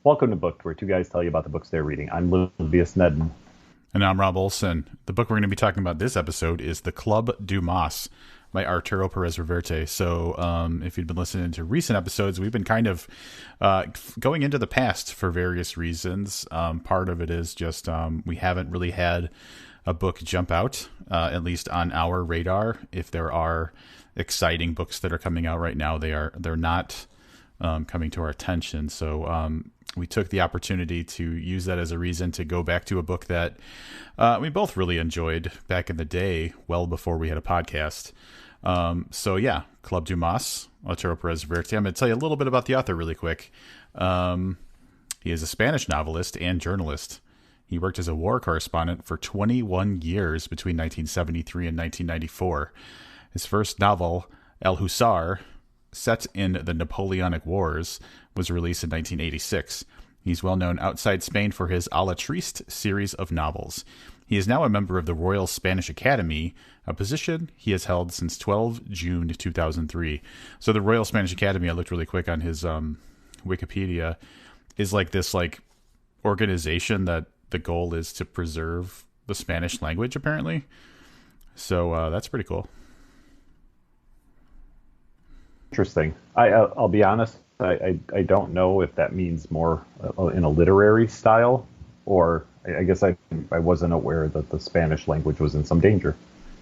Welcome to Booked, where two guys tell you about the books they're reading. I'm Livius Nedden. And I'm Rob Olson. The book we're going to be talking about this episode is The Club Dumas by Arturo Perez Reverte. So if you've been listening to recent episodes, we've been kind of going into the past for various reasons. Part of it is just we haven't really had a book jump out, at least on our radar. If there are exciting books that are coming out right now, they're not coming to our attention. So we took the opportunity to use that as a reason to go back to a book that we both really enjoyed back in the day, well before we had a podcast. So yeah, Club Dumas, Arturo Perez Reverte. I'm going to tell you a little bit about the author really quick. He is a Spanish novelist and journalist. He worked as a war correspondent for 21 years between 1973 and 1994. His first novel, El Hussar, set in the Napoleonic Wars, was released in 1986. He's well known outside Spain for his A la Triste series of novels. He is now a member of the Royal Spanish Academy, a position he has held since 12 June 2003. So the Royal Spanish Academy, I looked really quick on his Wikipedia, is like this organization that the goal is to preserve the Spanish language, apparently. So that's pretty cool. Interesting. I'll be honest. I don't know if that means more in a literary style, or I guess I wasn't aware that the Spanish language was in some danger.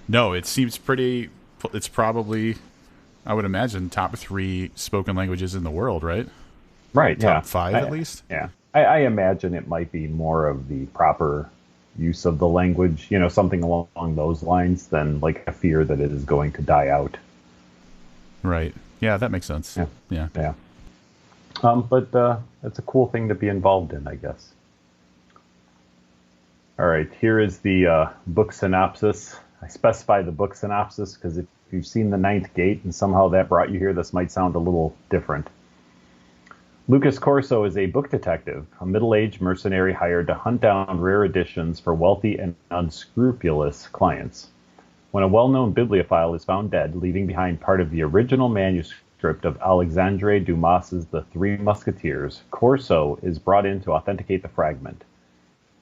No, it seems pretty. It's probably, I would imagine, top 3 spoken languages in the world, right? Right. Top 5 at least. Yeah. I imagine it might be more of the proper use of the language, something along those lines, than like a fear that it is going to die out. Right. Yeah, that makes sense. Yeah. Yeah. But it's a cool thing to be involved in, I guess. All right, here is the book synopsis. I specify the book synopsis because if you've seen The Ninth Gate and somehow that brought you here, this might sound a little different. Lucas Corso is a book detective, a middle-aged mercenary hired to hunt down rare editions for wealthy and unscrupulous clients. When a well-known bibliophile is found dead, leaving behind part of the original manuscript of Alexandre Dumas's The Three Musketeers, Corso is brought in to authenticate the fragment.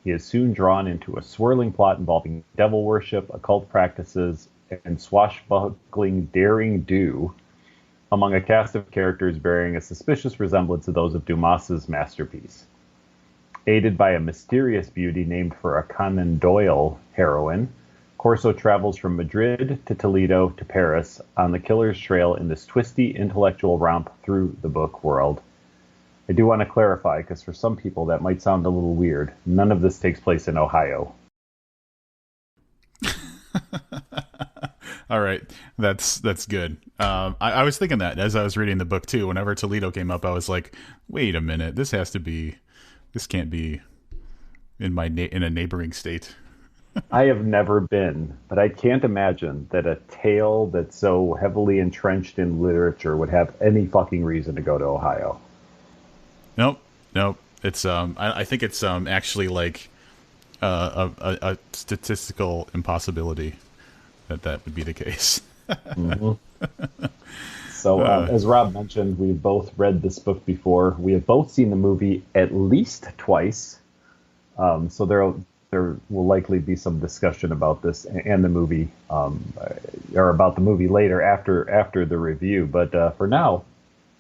He is soon drawn into a swirling plot involving devil worship, occult practices, and swashbuckling daring-do among a cast of characters bearing a suspicious resemblance to those of Dumas's masterpiece. Aided by a mysterious beauty named for a Conan Doyle heroine, Corso travels from Madrid to Toledo to Paris on the killer's trail in this twisty intellectual romp through the book world. I do want to clarify, because for some people that might sound a little weird, none of this takes place in Ohio. All right, that's good. I was thinking that as I was reading the book too. Whenever Toledo came up, I was like, "Wait a minute, this can't be in a neighboring state." I have never been, but I can't imagine that a tale that's so heavily entrenched in literature would have any fucking reason to go to Ohio. Nope. It's I think it's actually like a statistical impossibility that would be the case. Mm-hmm. So, as Rob mentioned, we've both read this book before. We have both seen the movie at least twice. So there will likely be some discussion about this and the movie, or about the movie later after the review. But for now,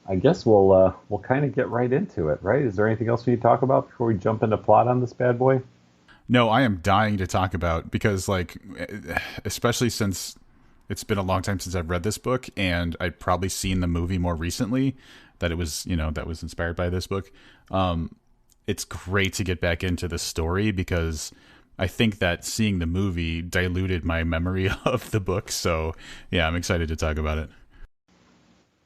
I guess we'll kind of get right into it, right? Is there anything else we need to talk about before we jump into plot on this bad boy? No, I am dying to talk about, because especially since it's been a long time since I've read this book, and I've probably seen the movie more recently that it was, that was inspired by this book. It's great to get back into the story, because I think that seeing the movie diluted my memory of the book. So yeah, I'm excited to talk about it.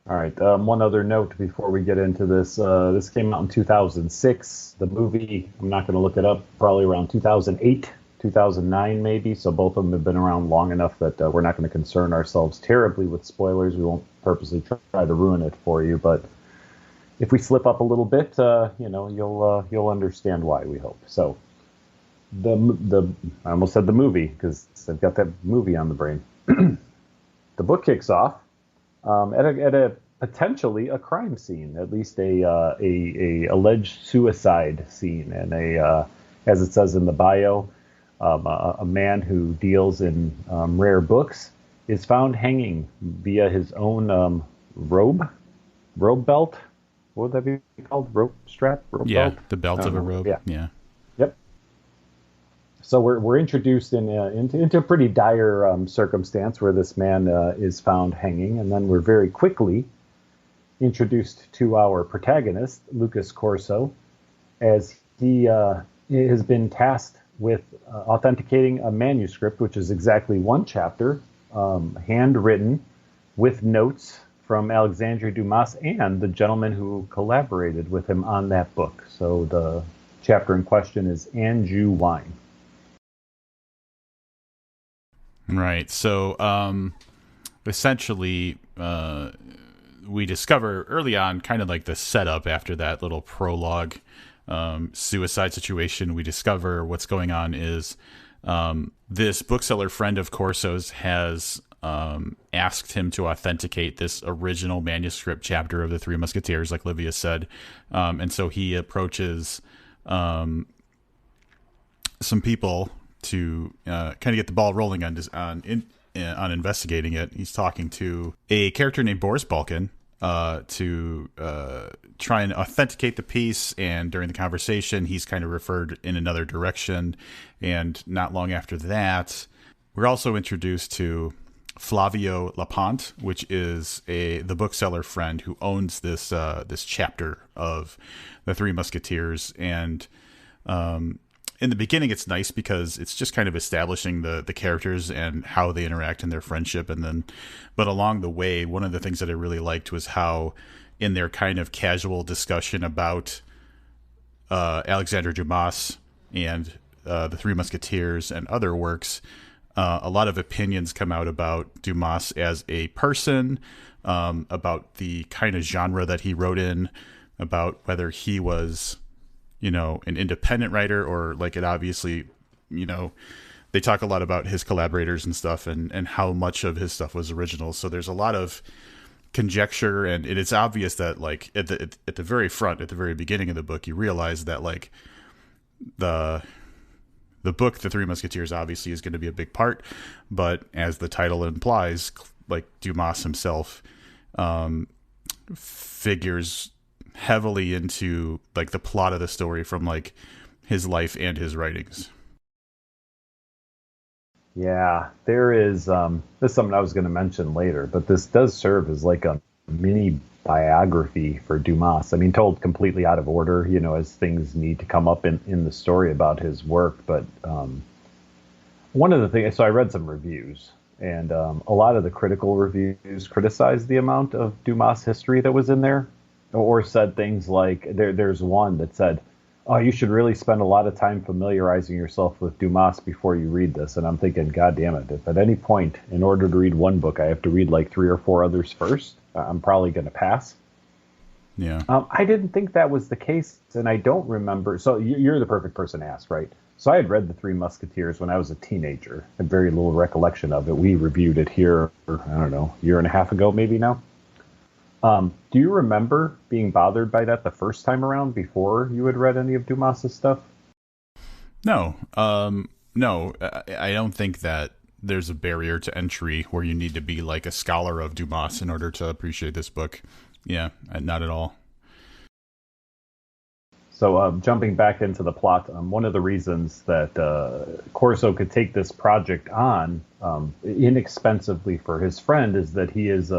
All right. One other note before we get into this. This came out in 2006. The movie, I'm not going to look it up, probably around 2008, 2009 maybe. So both of them have been around long enough that we're not going to concern ourselves terribly with spoilers. We won't purposely try to ruin it for you. But if we slip up a little bit, you'll understand why, we hope. So I almost said the movie because I've got that movie on the brain. The book kicks off at a potentially a crime scene, at least a alleged suicide scene, and as it says in the bio, a man who deals in rare books is found hanging via his own robe belt. What would that be called? Rope strap? Rope belt? The belt of a robe. Yeah. Yep. So we're introduced into a pretty dire circumstance where this man is found hanging, and then we're very quickly introduced to our protagonist, Lucas Corso, as he has been tasked with authenticating a manuscript, which is exactly one chapter, handwritten with notes from Alexandre Dumas and the gentleman who collaborated with him on that book. So the chapter in question is Anjou Wine. Right. So essentially, we discover early on kind of like the setup after that little prologue suicide situation. We discover what's going on is this bookseller friend of Corso's has asked him to authenticate this original manuscript chapter of the Three Musketeers, like Livius said. And so he approaches some people to kind of get the ball rolling on investigating it. He's talking to a character named Boris Balkan to try and authenticate the piece, and during the conversation he's kind of referred in another direction. And not long after that, we're also introduced to Flavio Lapont, which is the bookseller friend who owns this chapter of the Three Musketeers. And in the beginning, it's nice because it's just kind of establishing the characters and how they interact in their friendship. But along the way, one of the things that I really liked was how, in their kind of casual discussion about Alexandre Dumas and the Three Musketeers and other works, a lot of opinions come out about Dumas as a person, about the kind of genre that he wrote in, about whether he was, an independent writer, or like it obviously, they talk a lot about his collaborators and stuff, and how much of his stuff was original. So there's a lot of conjecture, and it's obvious that like at the very front, at the very beginning of the book, you realize that like the book, The Three Musketeers, obviously is going to be a big part, but as the title implies, like Dumas himself figures heavily into like the plot of the story from like his life and his writings. Yeah, there is this is something I was going to mention later, but this does serve as like a mini biography for Dumas. I mean, told completely out of order, as things need to come up in the story about his work. But one of the things, so I read some reviews, and a lot of the critical reviews criticized the amount of Dumas history that was in there, or said things like, there's one that said, "Oh, you should really spend a lot of time familiarizing yourself with Dumas before you read this." And I'm thinking, God damn it, if at any point in order to read one book I have to read like 3 or 4 others first, I'm probably going to pass. Yeah. I didn't think that was the case, and I don't remember. So you're the perfect person to ask, right? So I had read The Three Musketeers when I was a teenager. Had very little recollection of it. We reviewed it here, I don't know, a year and a half ago maybe now. Do you remember being bothered by that the first time around before you had read any of Dumas's stuff? No. No, I don't think that there's a barrier to entry where you need to be like a scholar of Dumas in order to appreciate this book. Yeah, not at all. So jumping back into the plot, one of the reasons that Corso could take this project on inexpensively for his friend is that he is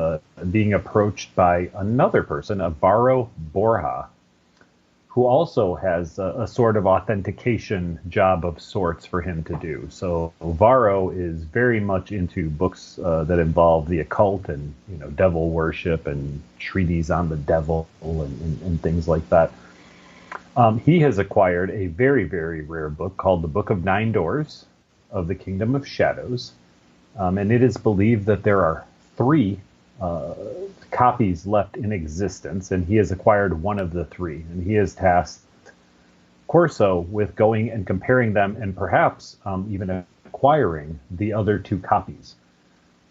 being approached by another person, Varro Borja, who also has a sort of authentication job of sorts for him to do. So Varro is very much into books that involve the occult and devil worship and treatises on the devil and things like that. He has acquired a very, very rare book called The Book of Nine Doors of the Kingdom of Shadows. And it is believed that there are 3 copies left in existence, and he has acquired one of the 3. And he has tasked Corso with going and comparing them and perhaps even acquiring the other 2 copies.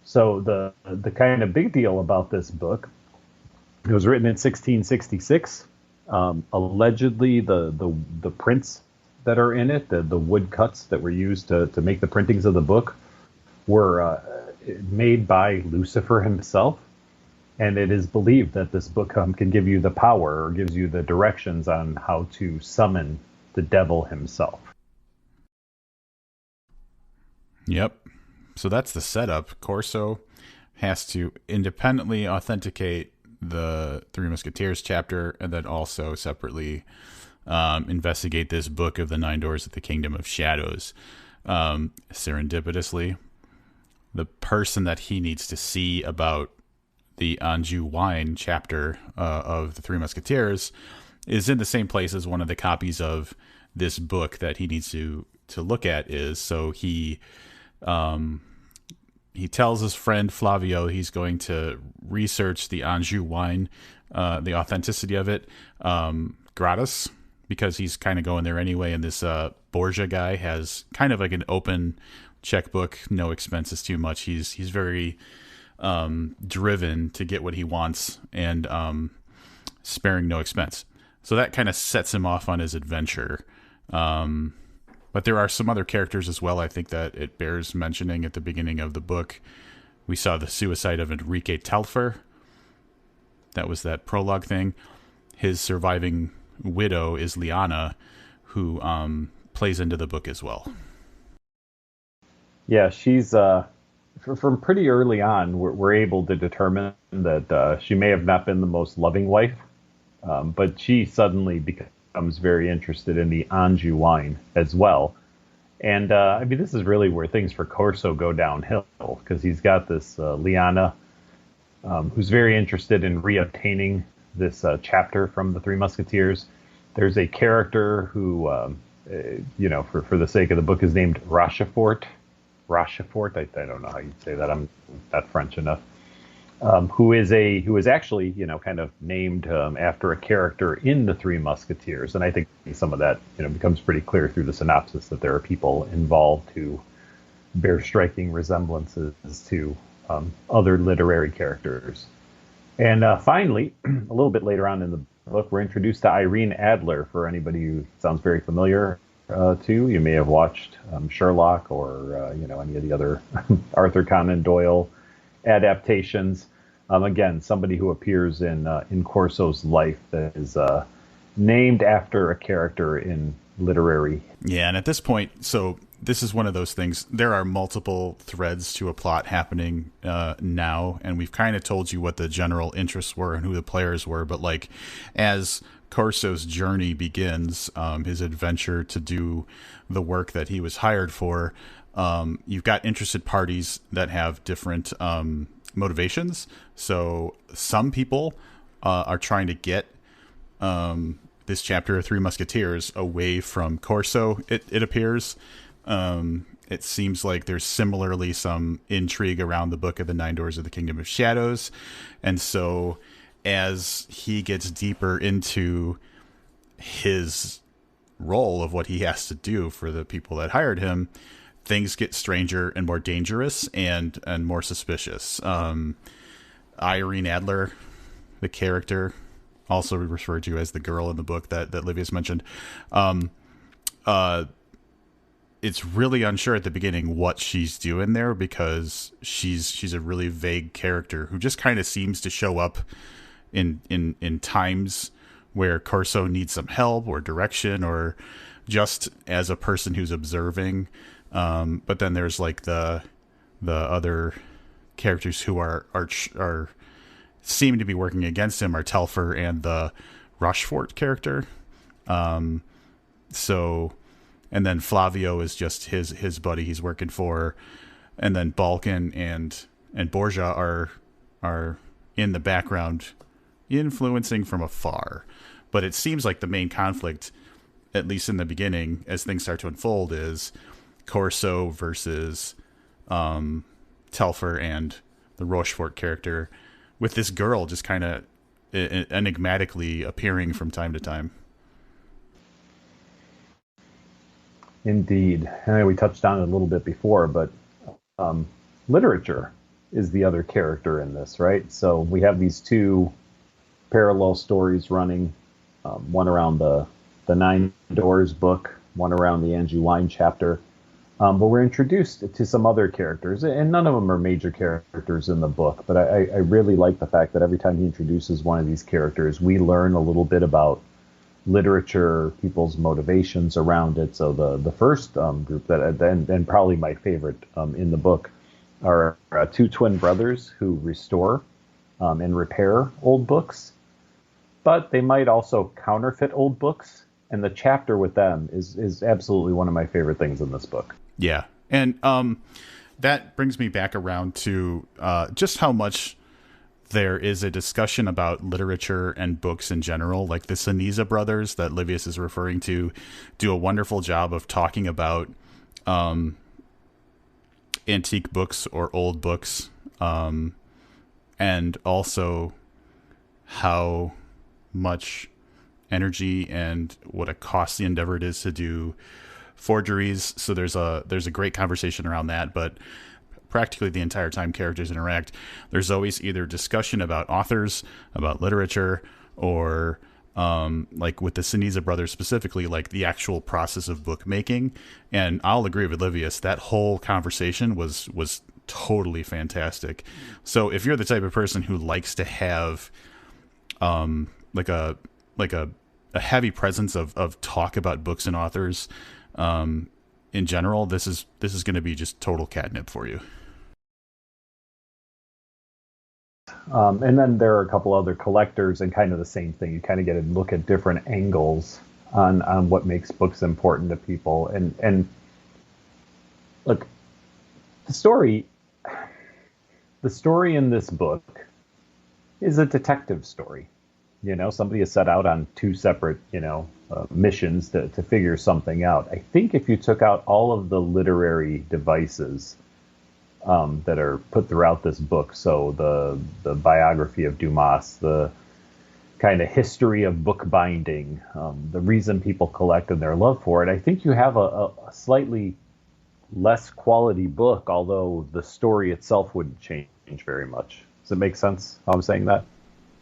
So the kind of big deal about this book It was written in 1666. Allegedly, the prints that are in it, the woodcuts that were used to make the printings of the book, were made by Lucifer himself. And it is believed that this book can give you the power, or gives you the directions on how to summon the devil himself. Yep. So that's the setup. Corso has to independently authenticate the Three Musketeers chapter, and then also separately investigate this book of the Nine Doors of the Kingdom of Shadows. Serendipitously, the person that he needs to see about the Anjou wine chapter of the Three Musketeers is in the same place as one of the copies of this book that he needs to look at is. So he tells his friend Flavio he's going to research the Anjou wine, the authenticity of it, gratis, because he's kind of going there anyway. And this Borgia guy has kind of like an open checkbook, no expenses too much. He's very driven to get what he wants, and sparing no expense. So that kind of sets him off on his adventure. But there are some other characters as well, I think, that it bears mentioning at the beginning of the book. We saw the suicide of Enrique Telfer. That was that prologue thing. His surviving widow is Liana, who plays into the book as well. Yeah, she's from pretty early on, we're able to determine that she may have not been the most loving wife, but she suddenly becomes very interested in the Anjou wine as well. And I mean, this is really where things for Corso go downhill, because he's got this Liana, who's very interested in reobtaining this chapter from the Three Musketeers. There's a character who, for the sake of the book, is named Rochefort. I don't know how you'd say that. I'm not French enough. Who is actually, kind of named after a character in the Three Musketeers. And I think some of that, becomes pretty clear through the synopsis, that there are people involved who bear striking resemblances to other literary characters. And finally, a little bit later on in the book, we're introduced to Irene Adler. For anybody who sounds very familiar to, you may have watched Sherlock, or any of the other Arthur Conan Doyle adaptations. Again, somebody who appears in Corso's life that is named after a character in literary. Yeah, and at this point, so this is one of those things. There are multiple threads to a plot happening now, and we've kind of told you what the general interests were and who the players were. But like, as Corso's journey begins, his adventure to do the work that he was hired for, you've got interested parties that have different motivations. So some people are trying to get this chapter of Three Musketeers away from Corso, it appears. It seems like there's similarly some intrigue around the Book of the Nine Doors of the Kingdom of Shadows. And so as he gets deeper into his role of what he has to do for the people that hired him, things get stranger and more dangerous and more suspicious. Irene Adler, the character, also referred to as the girl in the book that Livius mentioned, it's really unsure at the beginning what she's doing there, because she's a really vague character who just kind of seems to show up in times where Corso needs some help or direction, or just as a person who's observing. But then there's like the other characters who are seem to be working against him, are Telfer and the Rochefort character. So, and then Flavio is just his buddy he's working for, and then Balkan and Borgia are in the background, influencing from afar. But it seems like the main conflict, at least in the beginning, as things start to unfold, is Corso versus Telfer and the Rochefort character, with this girl just kind of enigmatically appearing from time to time. Indeed. I know we touched on it a little bit before, but literature is the other character in this, right? So we have these two parallel stories running, one around the Nine Doors book, one around the Angie Wine chapter. But we're introduced to some other characters, and none of them are major characters in the book. But I really like the fact that every time he introduces one of these characters, we learn a little bit about literature, people's motivations around it. So the first group and probably my favorite in the book are two twin brothers who restore and repair old books, but they might also counterfeit old books. And the chapter with them is absolutely one of my favorite things in this book. Yeah. And that brings me back around to just how much there is a discussion about literature and books in general. Like the Sinisa brothers that Livius is referring to do a wonderful job of talking about antique books or old books, and also how much energy and what a costly endeavor it is to do forgeries. So there's a great conversation around that, but practically the entire time characters interact, there's always either discussion about authors, about literature, or like with the Sinisa brothers specifically, like the actual process of bookmaking. And I'll agree with Livius, that whole conversation was totally fantastic. So if you're the type of person who likes to have like a heavy presence of talk about books and authors in general, this is going to be just total catnip for you. And then there are a couple other collectors, and kind of the same thing. You kind of get to look at different angles on what makes books important to people. And look, the story in this book is a detective story. You know, somebody has set out on two separate, missions to figure something out. I think if you took out all of the literary devices that are put throughout this book, so the biography of Dumas, the kind of history of bookbinding, the reason people collect and their love for it, I think you have a slightly less quality book, although the story itself wouldn't change very much. Does it make sense how I'm saying that?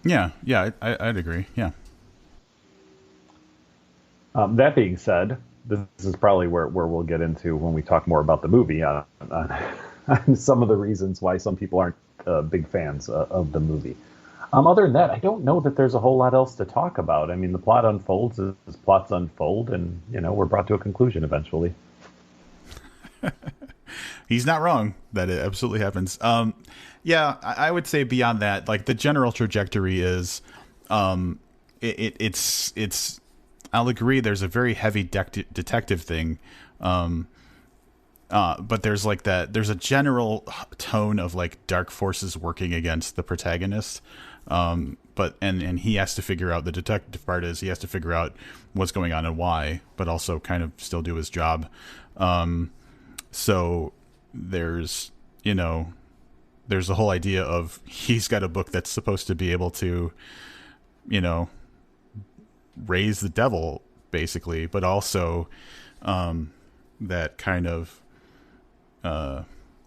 Yeah, I'd agree. Yeah. That being said, this is probably where we'll get into when we talk more about the movie on some of the reasons why some people aren't big fans of the movie. Other than that, I don't know that there's a whole lot else to talk about. I mean, the plot unfolds as plots unfold, and we're brought to a conclusion eventually. He's not wrong. That it absolutely happens. Yeah, I would say beyond that, like the general trajectory is, it's. I'll agree. There's a very heavy detective thing, but there's like that. There's a general tone of like dark forces working against the protagonist. But he has to figure out, the detective part is he has to figure out what's going on and why, but also kind of still do his job. So there's there's the whole idea of he's got a book that's supposed to be able to, raise the devil basically, but also that kind of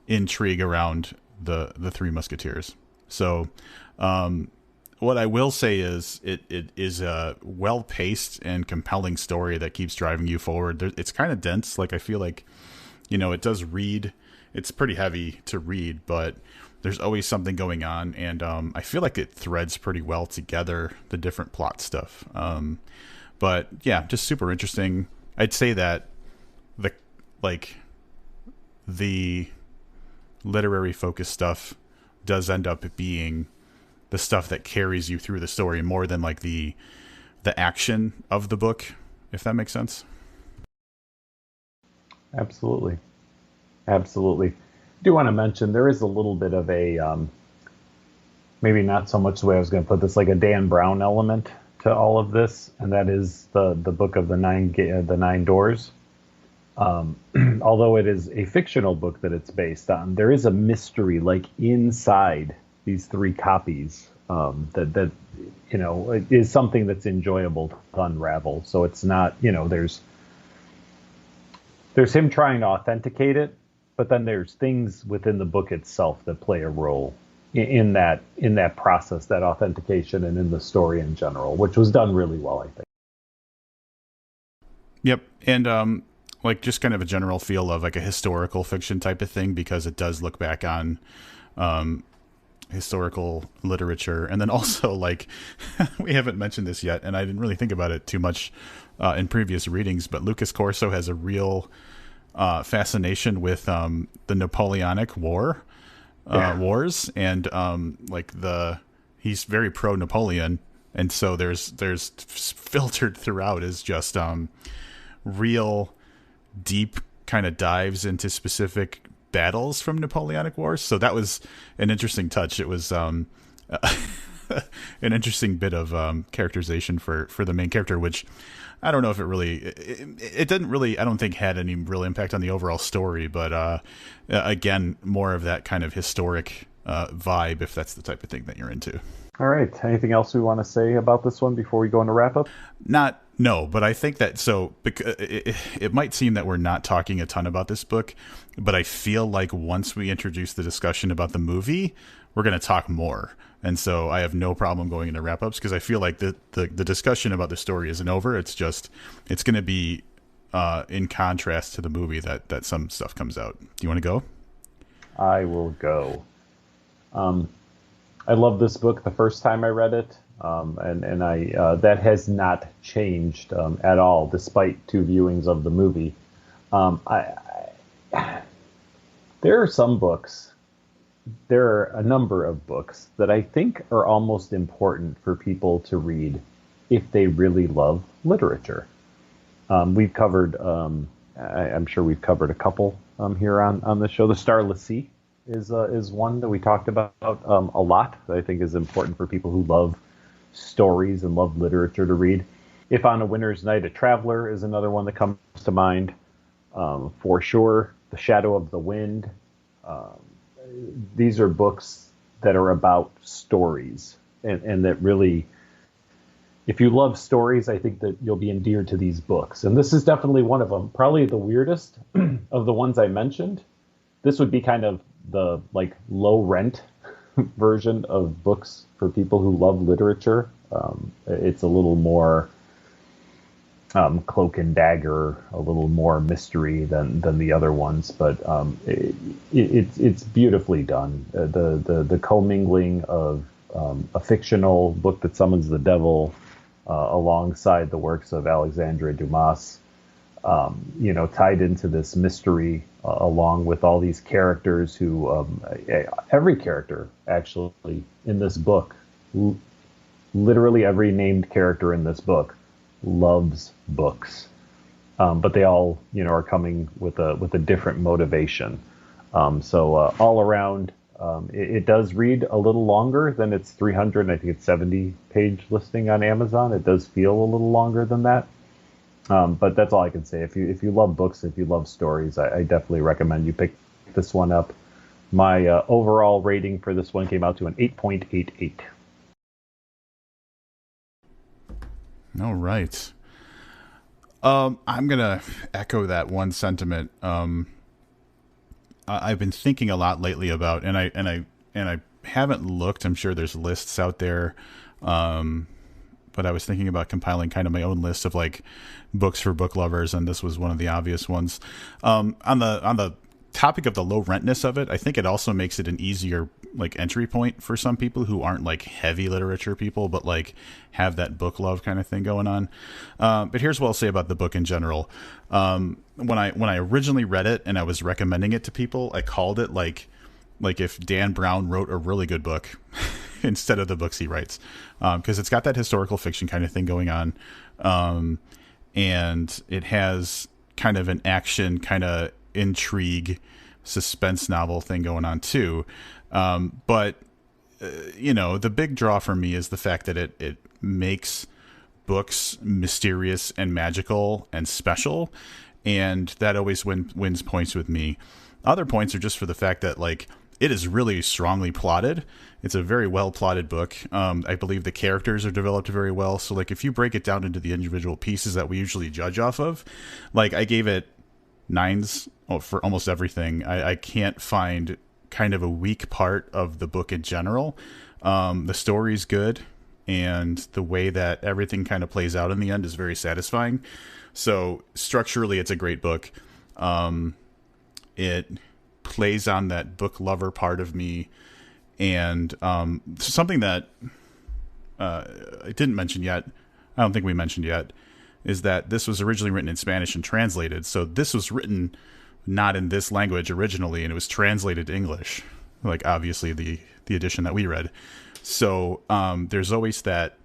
intrigue around the Three Musketeers. So what I will say is it is a well-paced and compelling story that keeps driving you forward. It's kind of dense. Like I feel like, it does read. It's pretty heavy to read, but there's always something going on, and I feel like it threads pretty well together, the different plot stuff. But yeah, just super interesting. I'd say that the literary focus stuff does end up being the stuff that carries you through the story more than like the action of the book, if that makes sense. Absolutely. I do want to mention there is a little bit of a maybe not so much the way I was going to put this, like a Dan Brown element to all of this, and that is the book of the Nine Doors. Although it is a fictional book that it's based on, there is a mystery like inside these three copies that it is something that's enjoyable to unravel. So it's not, there's him trying to authenticate it, but then there's things within the book itself that play a role in that process, that authentication, and in the story in general, which was done really well, I think. Yep. And like just kind of a general feel of like a historical fiction type of thing, because it does look back on historical literature. And then also, like, we haven't mentioned this yet, and I didn't really think about it too much in previous readings, but Lucas Corso has a real fascination with the Napoleonic wars, and like he's very pro Napoleon, and so there's filtered throughout is just real deep kind of dives into specific battles from Napoleonic Wars. So that was an interesting touch. It was an interesting bit of characterization for the main character, which I don't know if it didn't really, I don't think had any real impact on the overall story, but again, more of that kind of historic vibe, if that's the type of thing that you're into. All right. Anything else we want to say about this one before we go into wrap up? No, but I think that it might seem that we're not talking a ton about this book, but I feel like once we introduce the discussion about the movie, we're going to talk more. And so I have no problem going into wrap ups, because I feel like the discussion about the story isn't over. It's going to be in contrast to the movie that some stuff comes out. Do you want to go? I will go. I loved this book the first time I read it. And I that has not changed at all, despite 2 viewings of the movie. There are some books, there are a number of books that I think are almost important for people to read if they really love literature. We've covered, I'm sure we've covered a couple here on the show. The Starless Sea is one that we talked about a lot, that I think is important for people who love stories and love literature to read. If on a Winter's Night, a Traveler is another one that comes to mind. For sure, The Shadow of the Wind. These are books that are about stories, and that really, if you love stories, I think that you'll be endeared to these books. And this is definitely one of them. Probably the weirdest of the ones I mentioned. This would be kind of the like low rent version of books for people who love literature. It's a little more cloak and dagger, a little more mystery than the other ones, but it's beautifully done. The commingling of a fictional book that summons the devil alongside the works of Alexandre Dumas, tied into this mystery, along with all these characters who, every character actually in this book, literally every named character in this book loves books, but they all, are coming with a different motivation. So all around, it does read a little longer than its 300, I think it's 70 page listing on Amazon. It does feel a little longer than that. But that's all I can say. If you love books, if you love stories, I definitely recommend you pick this one up. My overall rating for this one came out to an 8.88. All right. I'm gonna echo that one sentiment. I've been thinking a lot lately about, and I haven't looked. I'm sure there's lists out there. But I was thinking about compiling kind of my own list of like books for book lovers, and this was one of the obvious ones. On the topic of the low rentness of it, I think it also makes it an easier like entry point for some people who aren't like heavy literature people, but like have that book love kind of thing going on. But here's what I'll say about the book in general. When I originally read it and I was recommending it to people, I called it like if Dan Brown wrote a really good book instead of the books he writes, because it's got that historical fiction kind of thing going on, and it has kind of an action kind of intrigue suspense novel thing going on too. But the big draw for me is the fact that it makes books mysterious and magical and special, and that always wins points with me. Other points are just for the fact that like it is really strongly plotted. It's a very well plotted book. I believe the characters are developed very well. So like if you break it down into the individual pieces that we usually judge off of, like I gave it 9s for almost everything. I can't find kind of a weak part of the book in general. The story's good, and the way that everything kind of plays out in the end is very satisfying. So structurally, it's a great book. It plays on that book lover part of me, and something that I didn't mention yet, I don't think we mentioned yet, is that this was originally written in Spanish and translated. So this was written not in this language originally, and it was translated to English, like obviously the edition that we read. So there's always that,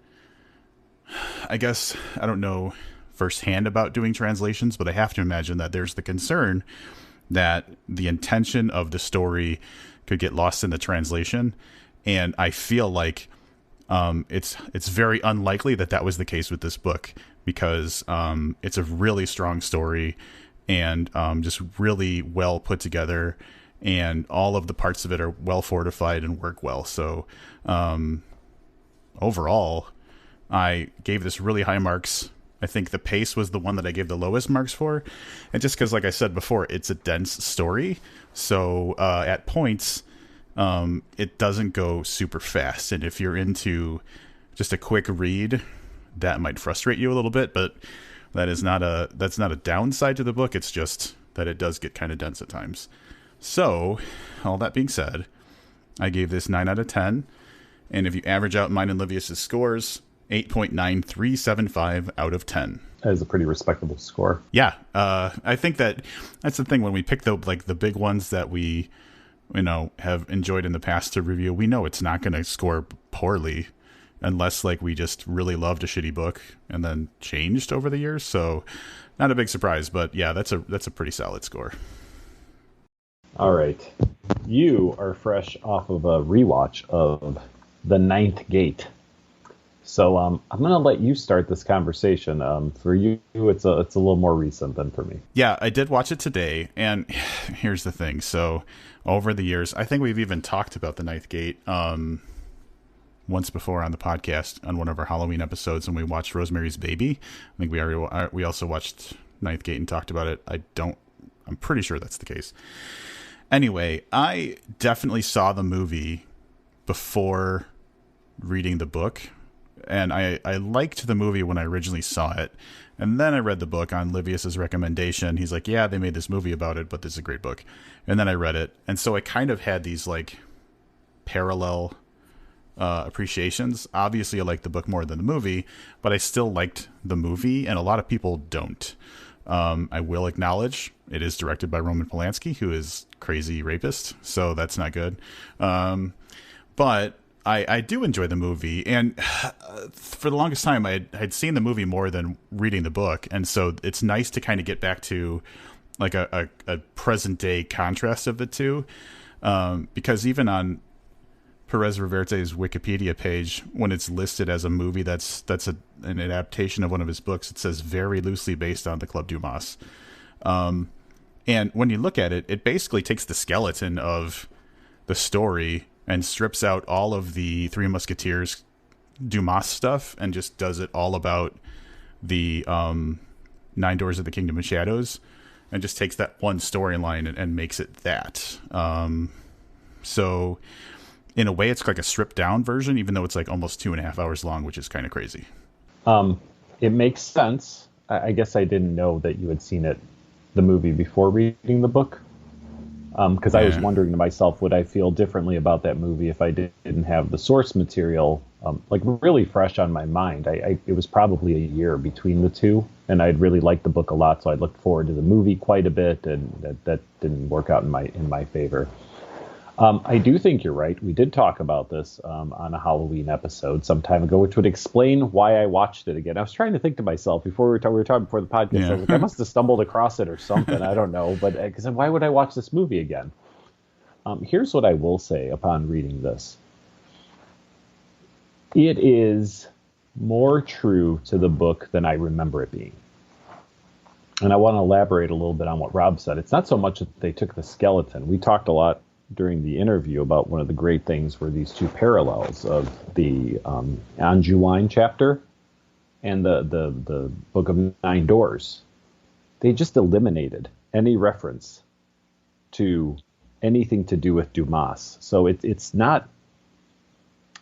I guess, I don't know firsthand about doing translations, but I have to imagine that there's the concern that the intention of the story could get lost in the translation. And I feel like it's very unlikely that that was the case with this book, because it's a really strong story and just really well put together, and all of the parts of it are well fortified and work well. So overall, I gave this really high marks. I think the pace was the one that I gave the lowest marks for. And just because, like I said before, it's a dense story. So at points, it doesn't go super fast. And if you're into just a quick read, that might frustrate you a little bit. But that's not a downside to the book. It's just that it does get kind of dense at times. So all that being said, I gave this 9 out of 10. And if you average out mine and Livius's scores, 8.9375 out of 10. That is a pretty respectable score. Yeah, I think that's the thing when we pick the big ones that we, have enjoyed in the past to review. We know it's not going to score poorly, unless we just really loved a shitty book and then changed over the years. So, not a big surprise, but yeah, that's a pretty solid score. All right, you are fresh off of a rewatch of The Ninth Gate. So I'm going to let you start this conversation. For you, it's a little more recent than for me. Yeah, I did watch it today, and here's the thing. So over the years, I think we've even talked about The Ninth Gate once before on the podcast on one of our Halloween episodes when we watched Rosemary's Baby. I think we also watched Ninth Gate and talked about it. I'm pretty sure that's the case. Anyway, I definitely saw the movie before reading the book. And I liked the movie when I originally saw it. And then I read the book on Livius's recommendation. He's like, yeah, they made this movie about it, but this is a great book. And then I read it. And so I kind of had these parallel appreciations. Obviously, I liked the book more than the movie, but I still liked the movie. And a lot of people don't. I will acknowledge it is directed by Roman Polanski, who is crazy rapist. So that's not good. But I do enjoy the movie, and for the longest time, I'd seen the movie more than reading the book, and so it's nice to kind of get back to a present day contrast of the two, because even on Perez Reverte's Wikipedia page, when it's listed as a movie that's an adaptation of one of his books, it says very loosely based on the Club Dumas, and when you look at it, it basically takes the skeleton of the story and strips out all of the Three Musketeers Dumas stuff and just does it all about the Nine Doors of the Kingdom of Shadows, and just takes that one storyline and makes it that. So in a way, it's like a stripped down version, even though it's almost 2.5 hours long, which is kind of crazy. It makes sense. I guess I didn't know that you had seen the movie before reading the book. Because I was wondering to myself, would I feel differently about that movie if I didn't have the source material really fresh on my mind? It was probably a year between the two, and I'd really liked the book a lot, so I looked forward to the movie quite a bit, and that didn't work out in my favor. I do think you're right. We did talk about this on a Halloween episode some time ago, which would explain why I watched it again. I was trying to think to myself before we were talking before the podcast. Yeah. I was like, I must have stumbled across it or something. I don't know, but because why would I watch this movie again? Here's what I will say upon reading this. It is more true to the book than I remember it being. And I want to elaborate a little bit on what Rob said. It's not so much that they took the skeleton. We talked a lot during the interview about one of the great things were these two parallels of the Anjouan chapter and the Book of Nine Doors. They just eliminated any reference to anything to do with Dumas. So it's not.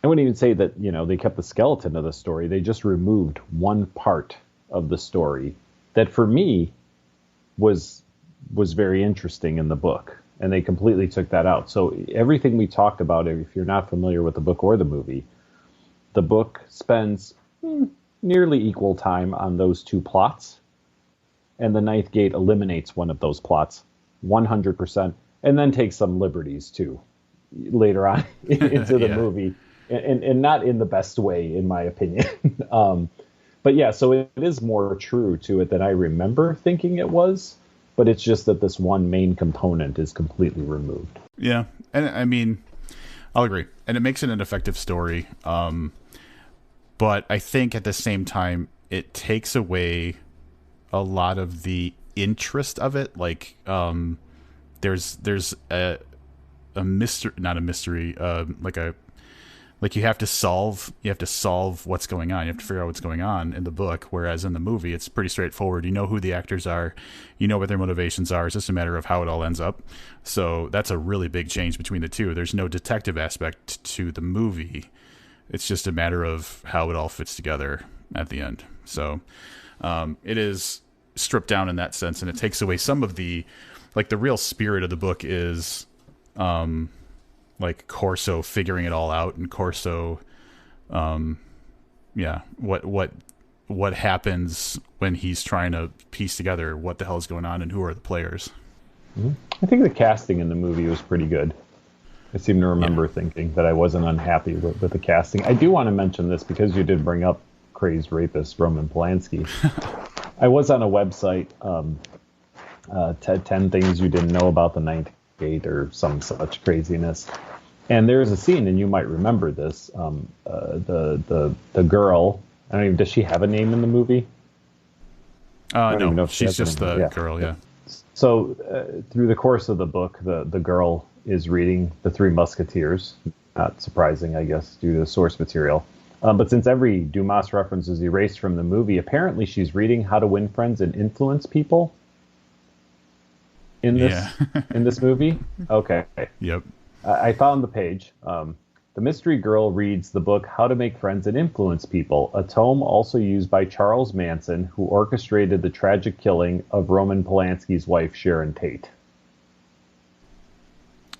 I wouldn't even say that they kept the skeleton of the story. They just removed one part of the story that for me was very interesting in the book, and they completely took that out. So everything we talked about, if you're not familiar with the book or the movie, the book spends nearly equal time on those two plots, and the Ninth Gate eliminates one of those plots 100%, and then takes some liberties too later on into the movie, and not in the best way, in my opinion. But yeah, so it is more true to it than I remember thinking it was, but it's just that this one main component is completely removed. Yeah, and I mean, I'll agree. And it makes it an effective story. But I think at the same time, it takes away a lot of the interest of it. Like, there's a mystery, not a mystery, like you have to solve what's going on. You have to figure out what's going on in the book. Whereas in the movie, it's pretty straightforward. You know who the actors are. You know what their motivations are. It's just a matter of how it all ends up. So that's a really big change between the two. There's no detective aspect to the movie. It's just a matter of how it all fits together at the end. So it is stripped down in that sense, and it takes away some of the real spirit of the book is like Corso figuring it all out, and Corso, what happens when he's trying to piece together what the hell is going on and who are the players. Mm-hmm. I think the casting in the movie was pretty good. I seem to remember thinking that I wasn't unhappy with the casting. I do want to mention this because you did bring up crazed rapist Roman Polanski. I was on a website, 10 things you didn't know about the Ninth Gate or some such craziness. And there is a scene, and you might remember this. The girl, I don't even, does she have a name in the movie? No, she's just the girl, yeah. So through the course of the book, the girl is reading The Three Musketeers. Not surprising, I guess, due to the source material. But since every Dumas reference is erased from the movie, apparently she's reading How to Win Friends and Influence People in this movie. Okay. Yep. I found the page. The mystery girl reads the book How to Make Friends and Influence People, a tome also used by Charles Manson, who orchestrated the tragic killing of Roman Polanski's wife, Sharon Tate.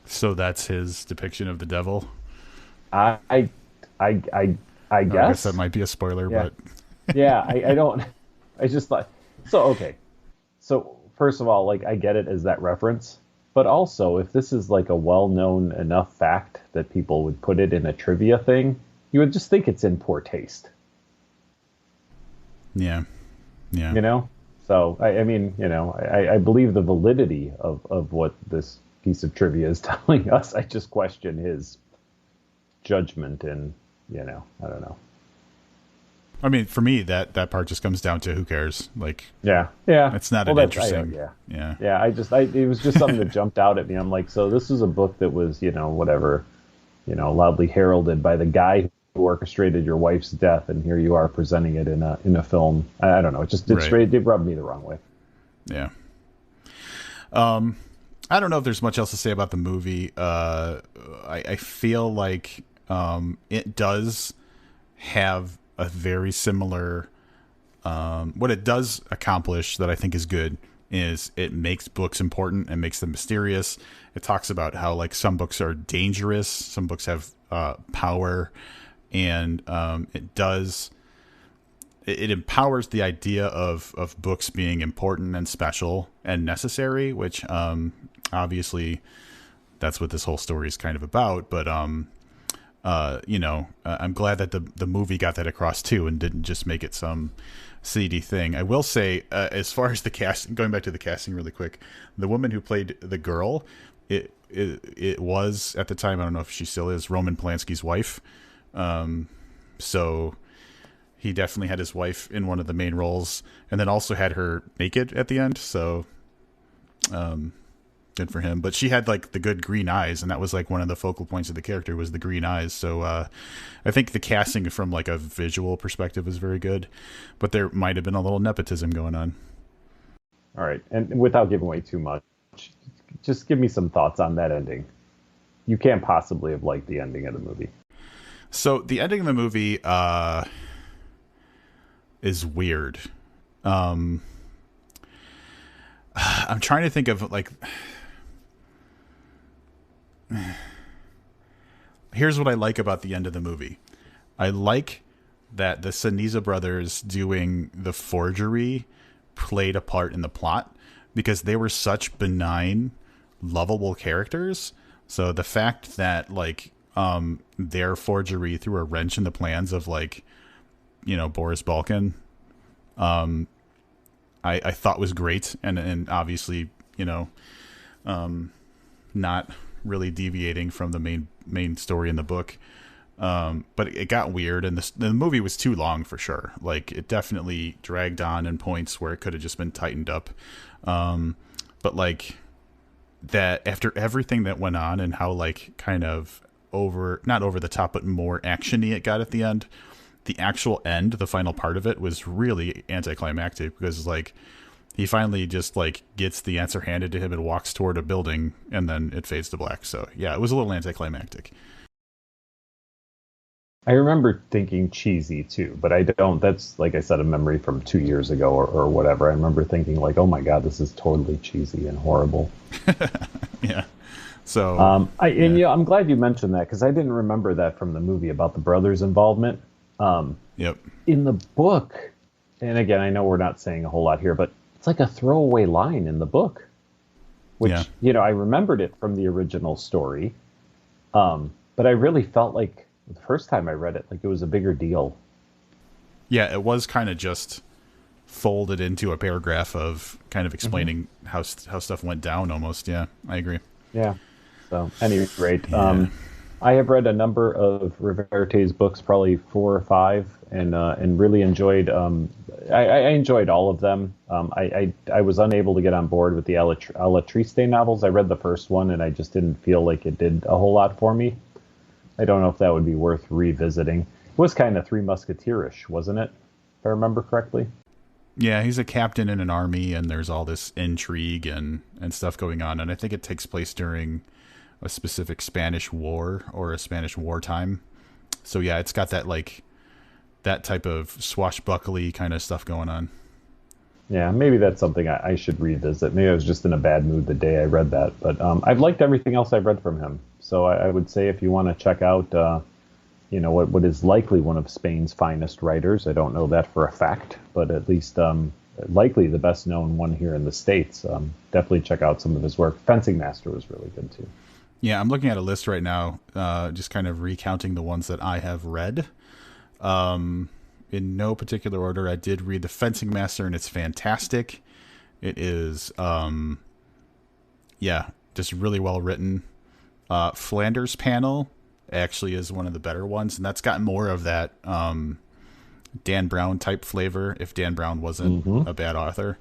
So that's his depiction of the devil? I guess that might be a spoiler, yeah. But yeah, I don't. I just thought. So okay. So first of all, like, I get it as that reference, but also if this is like a well-known enough fact that people would put it in a trivia thing, you would just think it's in poor taste. Yeah. So I mean, I believe the validity of what this piece of trivia is telling us. I just question his judgment, and I don't know. I mean, for me, that part just comes down to who cares. Like, yeah, it's not an interesting. Yeah. It was just something that jumped out at me. I'm like, so this is a book that was, loudly heralded by the guy who orchestrated your wife's death, and here you are presenting it in a film. I don't know. It rubbed me the wrong way. Yeah. I don't know if there's much else to say about the movie. I feel like it does have a very similar. What it does accomplish that I think is good is it makes books important and makes them mysterious. It talks about how, like, some books are dangerous, some books have power, and it empowers the idea of books being important and special and necessary, which obviously that's what this whole story is kind of about. But I'm glad that the movie got that across too, and didn't just make it some seedy thing. I will say, as far as the casting, going back to the casting really quick, the woman who played the girl, it was at the time, I don't know if she still is, Roman Polanski's wife. So he definitely had his wife in one of the main roles, and then also had her naked at the end. So, good for him. But she had, like, the good green eyes, and that was, like, one of the focal points of the character was the green eyes. So I think the casting from, like, a visual perspective was very good, but there might have been a little nepotism going on. All right, and without giving away too much, just give me some thoughts on that ending. You can't possibly have liked the ending of the movie. So the ending of the movie is weird. I'm trying to think of like. Here's what I like about the end of the movie. I like that the Sinisa brothers doing the forgery played a part in the plot because they were such benign, lovable characters. So the fact that like their forgery threw a wrench in the plans of like, Boris Balkan, I thought was great and obviously, not really deviating from the main story in the book. But it got weird, and the movie was too long for sure. Like it definitely dragged on in points where it could have just been tightened up. But like that after everything that went on and how like kind of not over the top, but more actiony it got at the end, the actual end, the final part of it was really anticlimactic because like he finally just like gets the answer handed to him and walks toward a building and then it fades to black. So yeah, it was a little anticlimactic. I remember thinking cheesy too, but I don't. That's, like I said, a memory from 2 years ago or whatever. I remember thinking like, oh my God, this is totally cheesy and horrible. Yeah. So, I'm glad you mentioned that because I didn't remember that from the movie about the brothers' involvement. Yep. In the book, and again, I know we're not saying a whole lot here, but it's like a throwaway line in the book, which, I remembered it from the original story. But I really felt like the first time I read it, like it was a bigger deal. Yeah, it was kind of just folded into a paragraph of kind of explaining how stuff went down almost. Yeah, I agree. Yeah. So, at any rate, I have read a number of Reverte's books, probably 4 or 5, and really enjoyed. I enjoyed all of them. I was unable to get on board with the Alatriste novels. I read the first one, and I just didn't feel like it did a whole lot for me. I don't know if that would be worth revisiting. It was kind of Three Musketeer-ish, wasn't it? If I remember correctly. Yeah, he's a captain in an army, and there's all this intrigue and stuff going on. And I think it takes place during a specific Spanish war or a Spanish wartime. So yeah, it's got that like that type of swashbuckly kind of stuff going on. Yeah, maybe that's something I should revisit. Maybe I was just in a bad mood the day I read that. But I've liked everything else I've read from him. So I would say if you want to check out, what is likely one of Spain's finest writers. I don't know that for a fact, but at least likely the best known one here in the States. Definitely check out some of his work. Fencing Master was really good too. Yeah, I'm looking at a list right now, just kind of recounting the ones that I have read. In no particular order, I did read The Fencing Master, and it's fantastic. It is, just really well written. Flanders Panel actually is one of the better ones, and that's got more of that Dan Brown type flavor, if Dan Brown wasn't a bad author.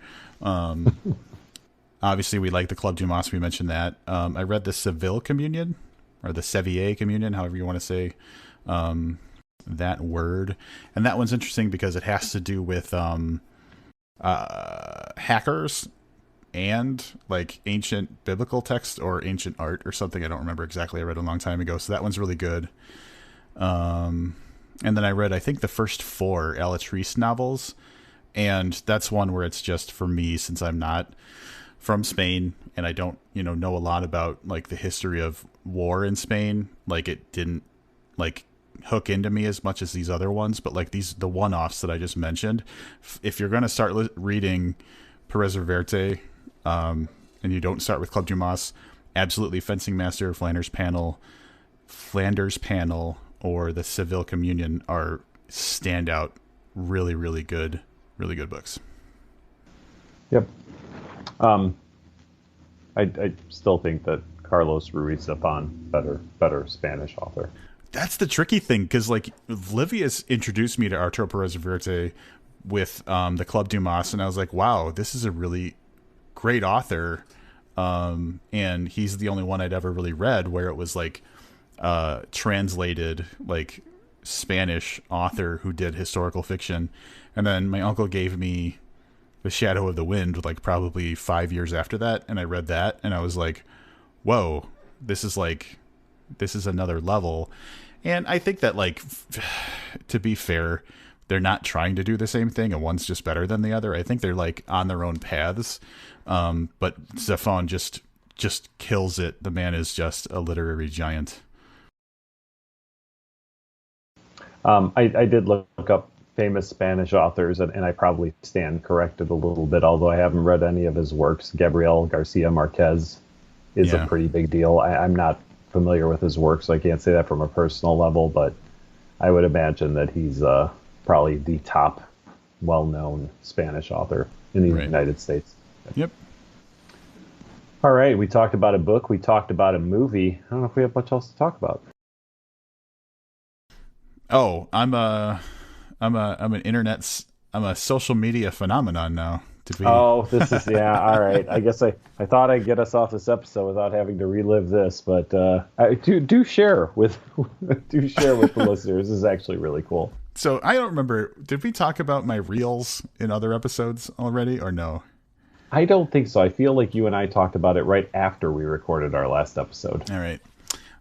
Obviously, we like the Club Dumas. We mentioned that. I read the Seville Communion, or the Sevier Communion, however you want to say that word. And that one's interesting because it has to do with hackers and like ancient biblical text or ancient art or something. I don't remember exactly. I read it a long time ago. So that one's really good. And then I read, I think, the first 4 Alatriste novels. And that's one where it's just for me, since I'm not from Spain and I don't, know a lot about like the history of war in Spain. Like it didn't like hook into me as much as these other ones, but like the one-offs that I just mentioned, if you're going to start reading Perez Reverte, and you don't start with Club Dumas, absolutely Fencing Master, Flanders Panel, or the Seville Communion are standout, really, really good books. Yep. I still think that Carlos Ruiz Zafón, better Spanish author. That's the tricky thing, because like Livius introduced me to Arturo Perez Reverte with the Club Dumas, and I was like, wow, this is a really great author. And he's the only one I'd ever really read where it was like translated like Spanish author who did historical fiction. And then my uncle gave me The Shadow of the Wind, like probably 5 years after that, and I read that, and I was like, whoa, this is another level. And I think that, like, to be fair, they're not trying to do the same thing, and one's just better than the other. I think they're like on their own paths. But Zafon just kills it. The man is just a literary giant. I did look up famous Spanish authors, and I probably stand corrected a little bit, although I haven't read any of his works. Gabriel Garcia Marquez is a pretty big deal. I'm not familiar with his work, so I can't say that from a personal level, but I would imagine that he's probably the top well-known Spanish author in the United States. Yep. All right, we talked about a book. We talked about a movie. I don't know if we have much else to talk about. Oh, I'm a social media phenomenon now. Oh, this is all right. I guess I thought I'd get us off this episode without having to relive this, but do share with the listeners. This is actually really cool. So I don't remember. Did we talk about my reels in other episodes already, or no? I don't think so. I feel like you and I talked about it right after we recorded our last episode. All right.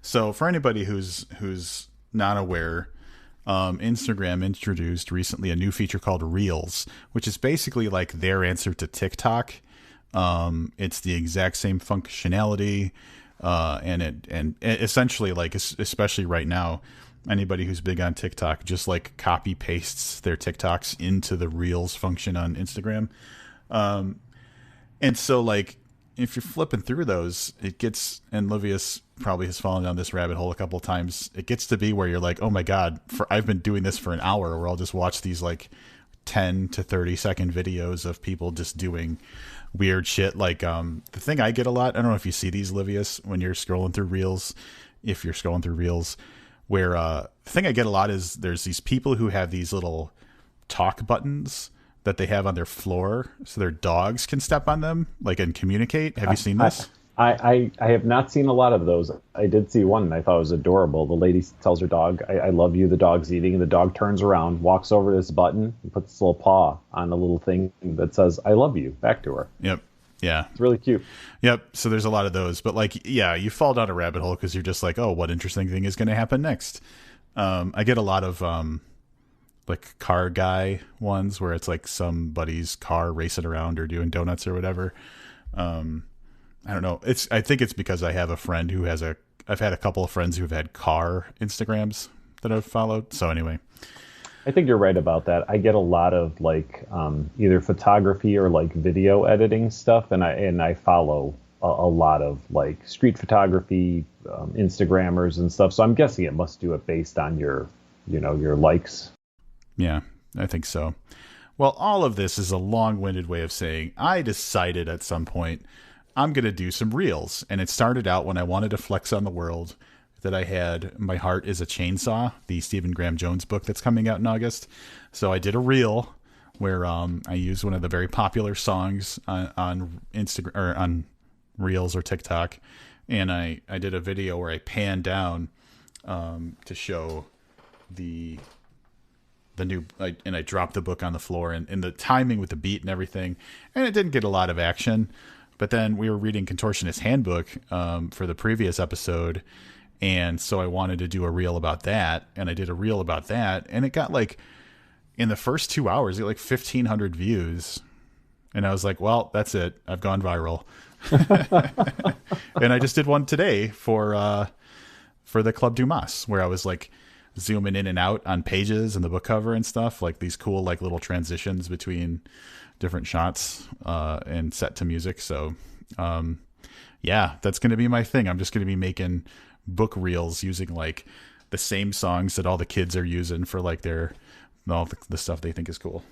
So for anybody who's not aware, Instagram introduced recently a new feature called Reels, which is basically like their answer to TikTok. It's the exact same functionality, and essentially, like, especially right now, anybody who's big on TikTok just like copy pastes their TikToks into the Reels function on Instagram. And so, like, if you're flipping through those, it gets, and Livius probably has fallen down this rabbit hole a couple of times, it gets to be where you're like, oh my God, I've been doing this for an hour, where I'll just watch these like 10 to 30 second videos of people just doing weird shit. Like, the thing I get a lot, I don't know if you see these, Livius, when you're scrolling through Reels, where the thing I get a lot is there's these people who have these little talk buttons that they have on their floor so their dogs can step on them, like, and communicate. Have you seen this? I have not seen a lot of those. I did see one, and I thought it was adorable. The lady tells her dog, I love you, the dog's eating, and the dog turns around, walks over to this button, and puts its little paw on the little thing that says, I love you, back to her. Yep. Yeah. It's really cute. Yep. So there's a lot of those. But, like, yeah, you fall down a rabbit hole because you're just like, oh, what interesting thing is going to happen next? I get a lot of like car guy ones where it's like somebody's car racing around or doing donuts or whatever. I don't know. I think it's because I have a friend who I've had a couple of friends who've had car Instagrams that I've followed. So anyway, I think you're right about that. I get a lot of like either photography or like video editing stuff, and I follow a lot of like street photography Instagrammers and stuff. So I'm guessing it must do it based on your likes. Yeah, I think so. Well, all of this is a long-winded way of saying I decided at some point I'm going to do some reels. And it started out when I wanted to flex on the world that I had My Heart is a Chainsaw, the Stephen Graham Jones book that's coming out in August. So I did a reel where I used one of the very popular songs on Instagram or on Reels or TikTok. And I did a video where I panned down to show the new, and I dropped the book on the floor and the timing with the beat and everything. And it didn't get a lot of action. But then we were reading Contortionist Handbook for the previous episode. And so I wanted to do a reel about that. And I did a reel about that. And it got like, in the first 2 hours, it got like 1,500 views. And I was like, well, that's it. I've gone viral. And I just did one today for the Club Dumas, where I was like zooming in and out on pages and the book cover and stuff, like these cool like little transitions between different shots and set to music. So yeah, that's going to be my thing. I'm just going to be making book reels using like the same songs that all the kids are using for like all the stuff they think is cool.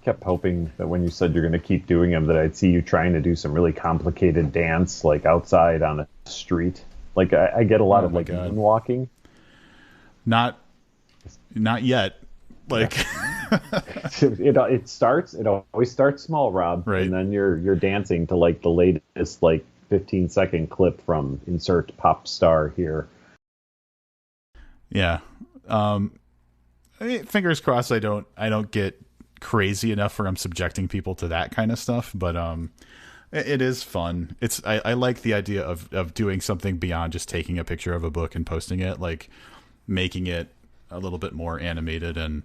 Kept hoping that when you said you're going to keep doing them, that I'd see you trying to do some really complicated dance, like outside on a street. Like I get a lot of like moonwalking. Not yet. Like it always starts small, Rob, right? And then you're dancing to like the latest like 15-second clip from insert pop star here. Yeah. Fingers crossed I don't get crazy enough where I'm subjecting people to that kind of stuff, but it is fun. I like the idea of doing something beyond just taking a picture of a book and posting it, like making it a little bit more animated and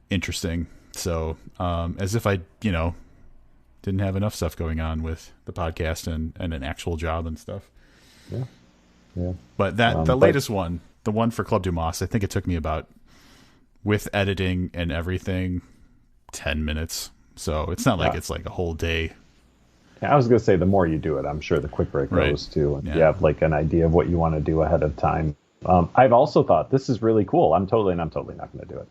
interesting. So as if I, didn't have enough stuff going on with the podcast and an actual job and stuff. Yeah. But the latest one, the one for Club Dumas, I think it took me about, with editing and everything, 10 minutes. So it's not like it's like a whole day. Yeah, I was going to say, the more you do it, I'm sure the quicker it goes too. And you have like an idea of what you want to do ahead of time. I've also thought, this is really cool. I'm totally not going to do it.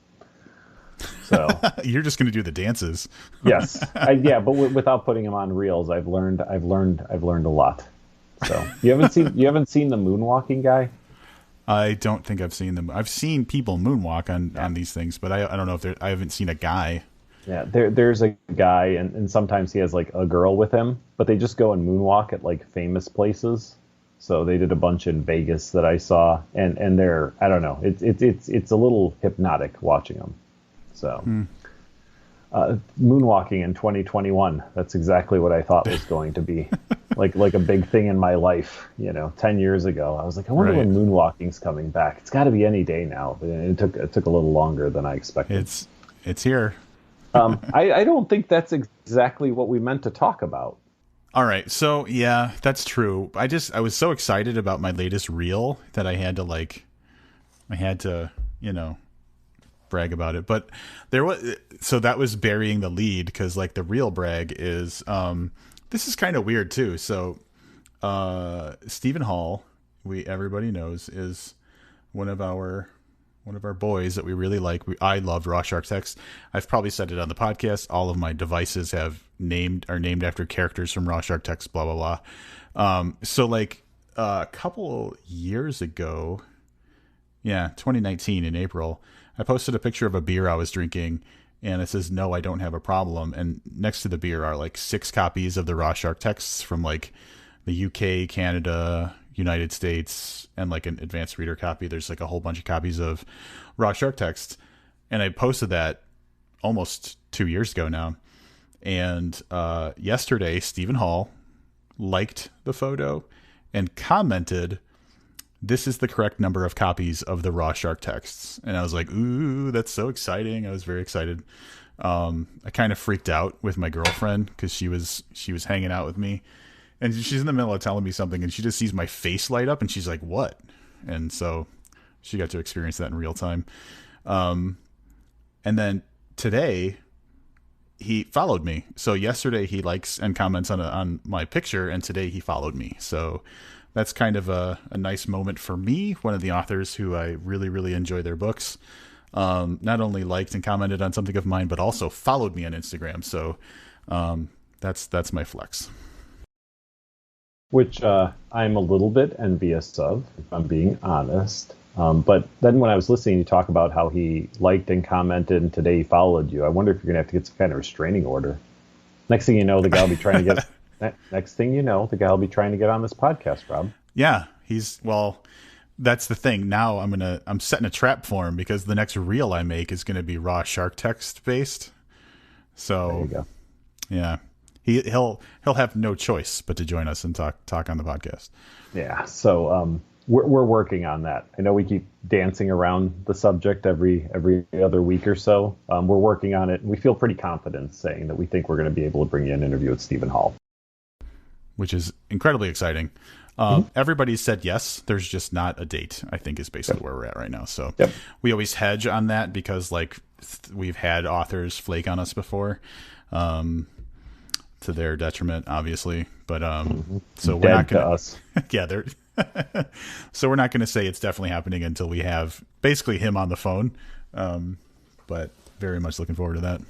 So you're just going to do the dances. Yes. But without putting them on reels, I've learned a lot. So you haven't seen the moonwalking guy? I don't think I've seen them. I've seen people moonwalk on these things, but I don't know if I haven't seen a guy. Yeah, there's a guy, and sometimes he has like a girl with him, but they just go and moonwalk at like famous places. So they did a bunch in Vegas that I saw, and they're, I don't know, it's a little hypnotic watching them. So moonwalking in 2021, that's exactly what I thought was going to be like a big thing in my life. 10 years ago, I was like, I wonder when moonwalking's coming back. It's got to be any day now. But it took a little longer than I expected. It's here. I don't think that's exactly what we meant to talk about. All right. So yeah, that's true. I was so excited about my latest reel that I had to, brag about it. But that was burying the lead, because like the real brag is, this is kind of weird too. So, Stephen Hall, everybody knows, is one of our boys that we really like. I love Raw Shark Text. I've probably said it on the podcast. All of my devices are named after characters from Raw Shark Text, blah, blah, blah. So like a couple years ago, 2019 in April, I posted a picture of a beer I was drinking, and it says, "No, I don't have a problem." And next to the beer are like 6 copies of the Raw Shark Texts from like the UK, Canada, United States, and like an advanced reader copy. There's like a whole bunch of copies of Raw Shark Text. And I posted that almost 2 years ago now. And yesterday, Stephen Hall liked the photo and commented, "This is the correct number of copies of the Raw Shark Texts." And I was like, ooh, that's so exciting. I was very excited. I kind of freaked out with my girlfriend because she was hanging out with me. And she's in the middle of telling me something, and she just sees my face light up, and she's like, "What?" And so she got to experience that in real time. And then today, he followed me. So yesterday he likes and comments on my picture, and today he followed me. So that's kind of a nice moment for me. One of the authors who I really, really enjoy their books, not only liked and commented on something of mine, but also followed me on Instagram. So that's my flex. Which I'm a little bit envious of, if I'm being honest. But then when I was listening, you talk about how he liked and commented, and today he followed you. I wonder if you're going to have to get some kind of restraining order. Next thing you know, the guy will be trying to get. Next thing you know, the guy will be trying to get on this podcast, Rob. Yeah, that's the thing. Now I'm setting a trap for him, because the next reel I make is going to be Raw Shark Text based. So there you go. Yeah. He'll have no choice but to join us and talk on the podcast. Yeah, so we're working on that. I know we keep dancing around the subject every other week or so. We're working on it, and we feel pretty confident saying that we think we're going to be able to bring you an interview with Stephen Hall, which is incredibly exciting. Everybody said yes. There's just not a date, I think, is basically where we're at right now. So we always hedge on that, because like we've had authors flake on us before. To their detriment, obviously, but so we're not going to us. Yeah, they're so we're not going to say it's definitely happening until we have basically him on the phone. But very much looking forward to that.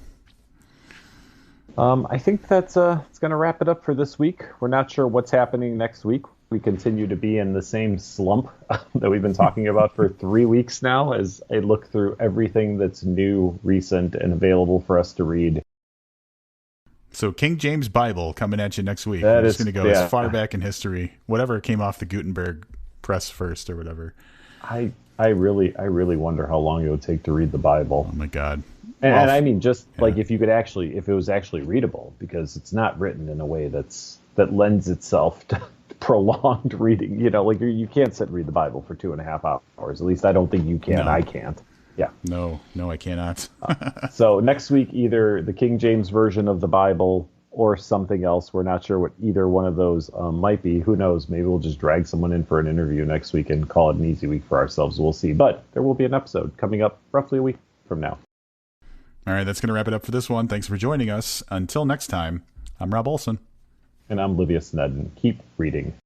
I think that's it's going to wrap it up for this week. We're not sure what's happening next week. We continue to be in the same slump that we've been talking about for 3 weeks now, as I look through everything that's new, recent, and available for us to read. So King James Bible coming at you next week. We're just going to go as far back in history, whatever came off the Gutenberg press first or whatever. I really wonder how long it would take to read the Bible. Oh my God. And I mean, just like if it was actually readable, because it's not written in a way that lends itself to prolonged reading. Like you can't sit and read the Bible for 2.5 hours. At least I don't think you can. No. I can't. Yeah. No, I cannot. So next week, either the King James version of the Bible or something else. We're not sure what either one of those might be. Who knows? Maybe we'll just drag someone in for an interview next week and call it an easy week for ourselves. We'll see. But there will be an episode coming up roughly a week from now. All right, that's going to wrap it up for this one. Thanks for joining us. Until next time, I'm Rob Olson. And I'm Livius Nedden. Keep reading.